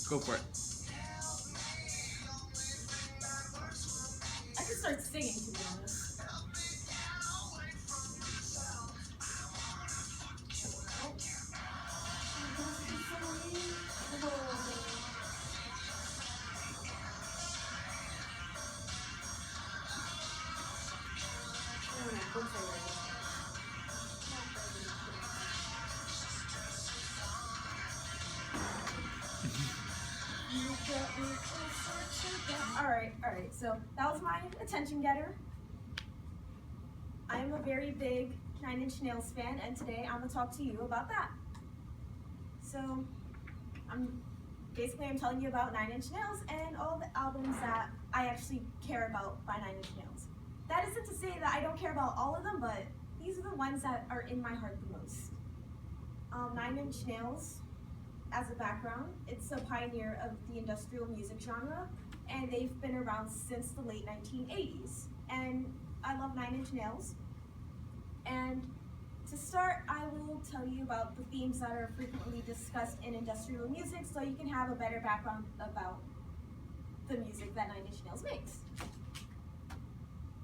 Go for it. I could start singing, to be honest. Alright, so that was my attention getter. I am a very big Nine Inch Nails fan, and today I'm gonna talk to you about that. So, I'm telling you about Nine Inch Nails and all the albums that I actually care about by Nine Inch Nails. That isn't to say that I don't care about all of them, but these are the ones that are in my heart the most. Nine Inch Nails, as a background, it's a pioneer of the industrial music genre, and they've been around since the late 1980s. And I love Nine Inch Nails. And to start, I will tell you about the themes that are frequently discussed in industrial music so you can have a better background about the music that Nine Inch Nails makes.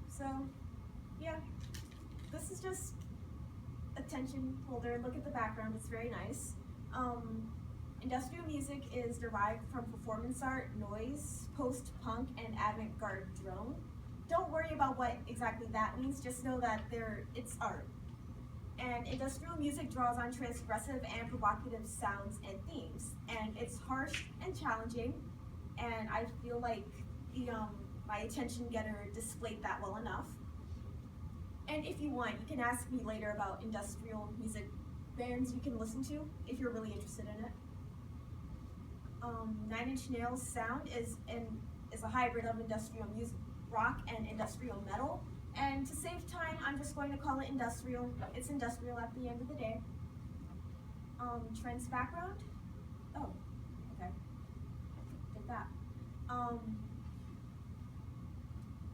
So, yeah, this is just attention holder. Look at the background, it's very nice. Industrial music is derived from performance art, noise, post-punk, and avant-garde drone. Don't worry about what exactly that means, just know that it's art. And industrial music draws on transgressive and provocative sounds and themes. And it's harsh and challenging, and I feel like my attention getter displayed that well enough. And if you want, you can ask me later about industrial music bands you can listen to if you're really interested in it. Nine Inch Nails sound is a hybrid of industrial music, rock, and industrial metal. And to save time, I'm just going to call it industrial. It's industrial at the end of the day. Trent's background. Oh, okay. Did that.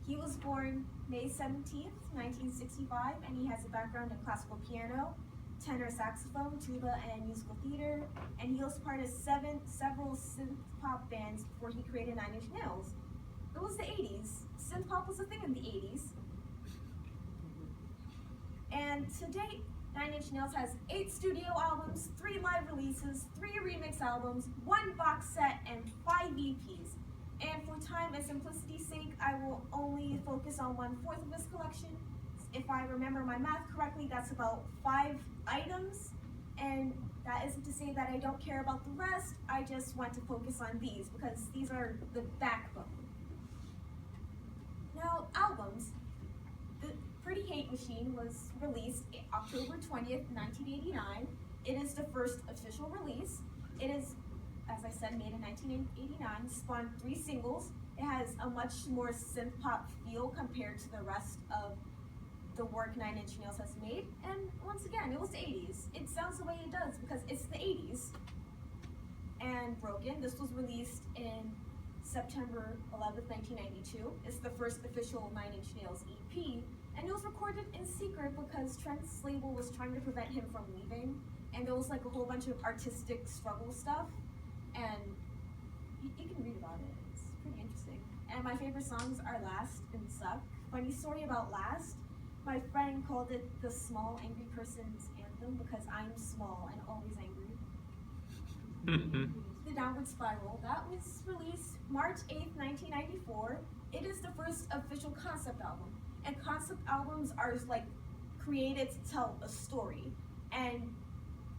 He was born May 17th, 1965, and he has a background in classical piano, tenor saxophone, tuba, and musical theater, and he also part of several synth pop bands before he created Nine Inch Nails. It was the 80s. Synth pop was a thing in the 80s. And to date, Nine Inch Nails has 8 studio albums, 3 live releases, 3 remix albums, 1 box set, and 5 EPs. And for time and simplicity's sake, I will only focus on 1/4 of this collection. If I remember my math correctly, that's about 5 items. And that isn't to say that I don't care about the rest, I just want to focus on these because these are the backbone. Now, albums. The Pretty Hate Machine was released October 20th, 1989. It is the first official release. It is, as I said, made in 1989, spawned 3 singles. It has a much more synth pop feel compared to the rest of the work Nine Inch Nails has made. And once again, it was the 80s. It sounds the way it does because it's the 80s. And Broken, this was released in September 11th, 1992. It's the first official Nine Inch Nails EP, and it was recorded in secret because Trent's label was trying to prevent him from leaving, and there was like a whole bunch of artistic struggle stuff, and you can read about it. It's pretty interesting. And my favorite songs are Last and Suck. Funny story about Last, my friend called it the small angry person's anthem because I'm small and always angry. The Downward Spiral, that was released March 8th, 1994. It is the first official concept album. And concept albums are like created to tell a story. And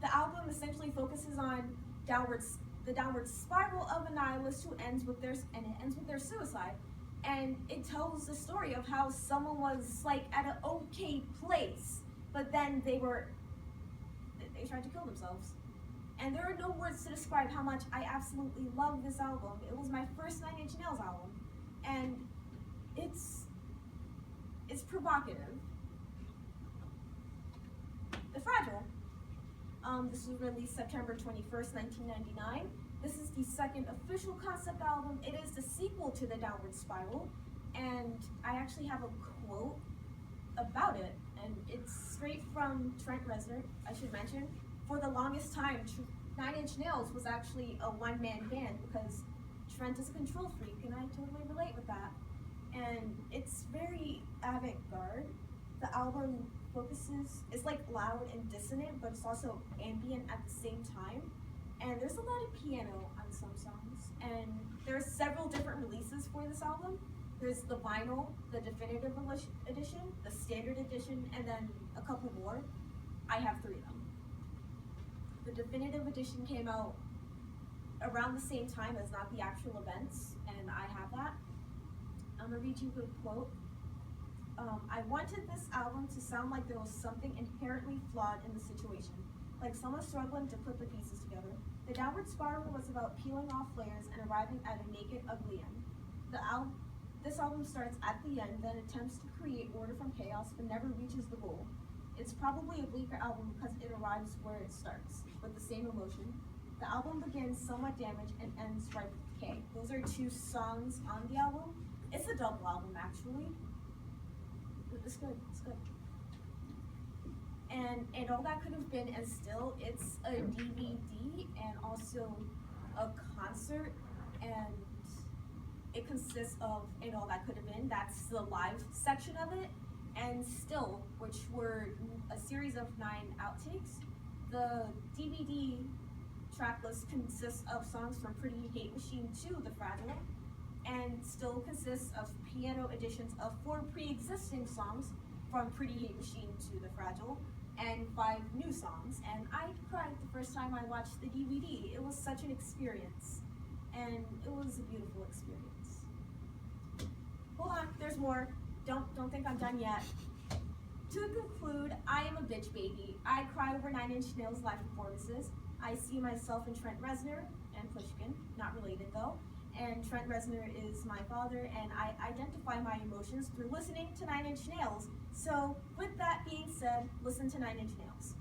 the album essentially focuses on the downward spiral of a nihilist who ends with their suicide. And it tells the story of how someone was like at an okay place, but then they tried to kill themselves. And there are no words to describe how much I absolutely love this album. It was my first Nine Inch Nails album, and it's provocative. The Fragile. This was released September 21st, 1999. This is the second official concept album. It is the sequel to The Downward Spiral, and I actually have a quote about it, and it's straight from Trent Reznor, I should mention. For the longest time, Nine Inch Nails was actually a one-man band because Trent is a control freak, and I totally relate with that. And it's very avant-garde. The album it's like loud and dissonant, but it's also ambient at the same time. And there's a lot of piano on some songs. And there's several different releases for this album. There's the vinyl, the definitive edition, the standard edition, and then a couple more. I have 3 of them. The definitive edition came out around the same time as Not the Actual Events, and I have that. I'm gonna read you a quote. I wanted this album to sound like there was something inherently flawed in the situation, like someone struggling to put the pieces together. The downward spiral was about peeling off layers and arriving at a naked, ugly end. This album starts at the end, then attempts to create order from chaos, but never reaches the goal. It's probably a bleaker album because it arrives where it starts, with the same emotion. The album begins somewhat damaged and ends ripe with decay. Those are 2 songs on the album. It's a double album, actually. It's good, it's good. And All That Could Have Been, and still, it's a DVD and also a concert, and it consists of And All That Could Have Been, that's the live section of it, and Still, which were a series of 9 outtakes. The DVD track list consists of songs from Pretty Hate Machine to The Fragile, and Still consists of piano additions of 4 pre-existing songs from Pretty Hate Machine to The Fragile, and 5 new songs. And I cried the first time I watched the DVD. It was such an experience, and it was a beautiful experience. Hold on, there's more. Don't think I'm done yet. To conclude, I am a bitch baby. I cry over 9 Inch Nails live performances. I see myself in Trent Reznor and Pushkin, not related though. And Trent Reznor is my father, and I identify my emotions through listening to 9 Inch Nails. So with that being said, listen to 9 Inch Nails.